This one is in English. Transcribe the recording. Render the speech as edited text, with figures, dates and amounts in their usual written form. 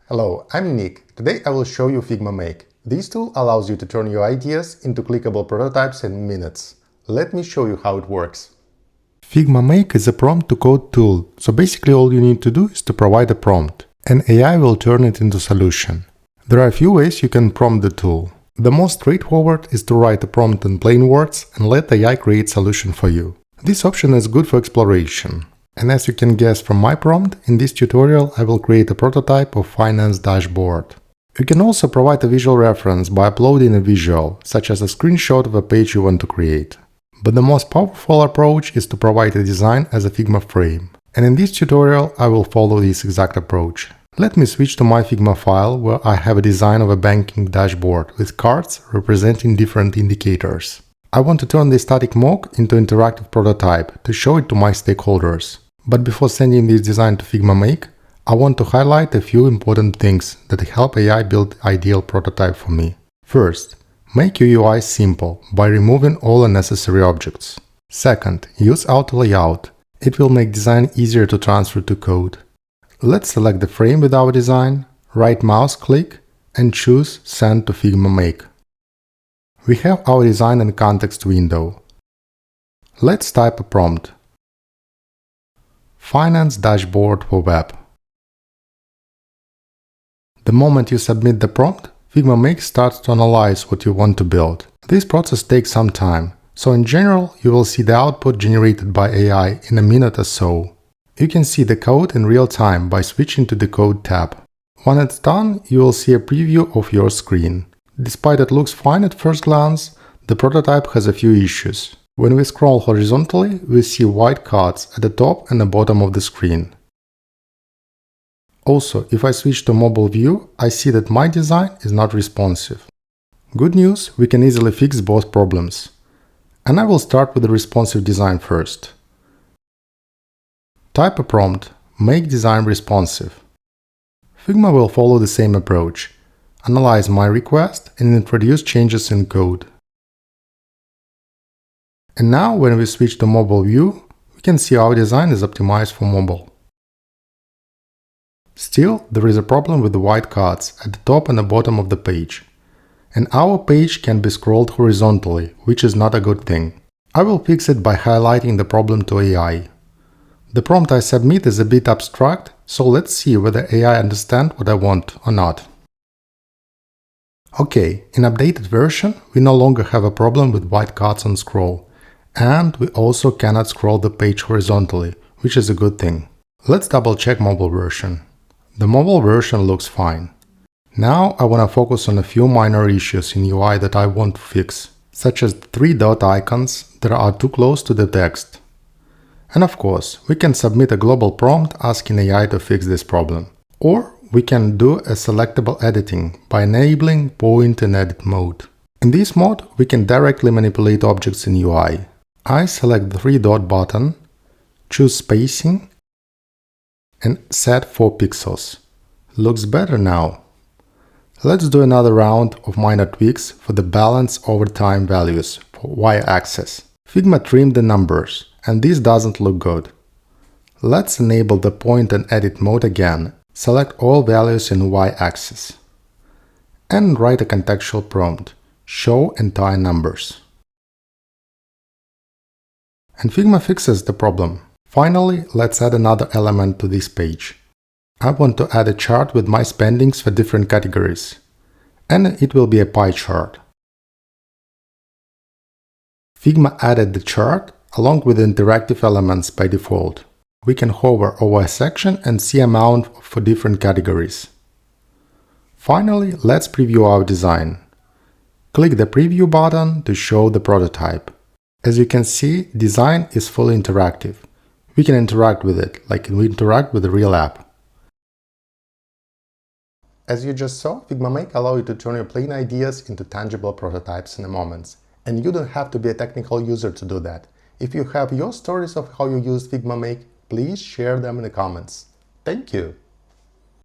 Hello, I'm Nick. Today I will show you Figma Make. This tool allows you to turn your ideas into clickable prototypes in minutes. Let me show you how it works. Figma Make is a prompt-to-code tool, so basically all you need to do is to provide a prompt, and AI will turn it into a solution. There are a few ways you can prompt the tool. The most straightforward is to write a prompt in plain words and let AI create a solution for you. This option is good for exploration. And as you can guess from my prompt, in this tutorial I will create a prototype of finance dashboard. You can also provide a visual reference by uploading a visual, such as a screenshot of a page you want to create. But the most powerful approach is to provide a design as a Figma frame. And in this tutorial I will follow this exact approach. Let me switch to my Figma file where I have a design of a banking dashboard with cards representing different indicators. I want to turn this static mock into an interactive prototype to show it to my stakeholders. But before sending this design to Figma Make, I want to highlight a few important things that help AI build the ideal prototype for me. First, make your UI simple by removing all unnecessary objects. Second, use auto layout. It will make design easier to transfer to code. Let's select the frame with our design, right mouse click and choose Send to Figma Make. We have our design in context window. Let's type a prompt. Finance dashboard for web. The moment you submit the prompt, Figma Make starts to analyze what you want to build. This process takes some time, so in general you will see the output generated by AI in a minute or so. You can see the code in real time by switching to the Code tab. When it's done, you will see a preview of your screen. Despite it looks fine at first glance, the prototype has a few issues. When we scroll horizontally, we see white cards at the top and the bottom of the screen. Also, if I switch to mobile view, I see that my design is not responsive. Good news, we can easily fix both problems. And I will start with the responsive design first. Type a prompt, make design responsive. Figma will follow the same approach. Analyze my request and introduce changes in code. And now, when we switch to mobile view, we can see our design is optimized for mobile. Still, there is a problem with the white cards at the top and the bottom of the page. And our page can be scrolled horizontally, which is not a good thing. I will fix it by highlighting the problem to AI. The prompt I submit is a bit abstract, so let's see whether AI understands what I want or not. Okay, in updated version, we no longer have a problem with white cards on scroll. And we also cannot scroll the page horizontally, which is a good thing. Let's double check mobile version. The mobile version looks fine. Now I want to focus on a few minor issues in UI that I want to fix, such as the 3 dot icons that are too close to the text. And of course, we can submit a global prompt asking AI to fix this problem. Or we can do a selectable editing by enabling point and edit mode. In this mode, we can directly manipulate objects in UI. I select the 3 dot button, choose spacing and set 4 pixels. Looks better now. Let's do another round of minor tweaks for the balance over time values for y-axis. Figma trimmed the numbers and this doesn't look good. Let's enable the point and edit mode again. Select all values in y-axis. And write a contextual prompt. Show entire numbers. And Figma fixes the problem. Finally, let's add another element to this page. I want to add a chart with my spendings for different categories. And it will be a pie chart. Figma added the chart along with the interactive elements by default. We can hover over a section and see amount for different categories. Finally, let's preview our design. Click the preview button to show the prototype. As you can see, design is fully interactive. We can interact with it like we interact with a real app. As you just saw, Figma Make allows you to turn your plain ideas into tangible prototypes in a moment. And you don't have to be a technical user to do that. If you have your stories of how you use Figma Make, please share them in the comments. Thank you!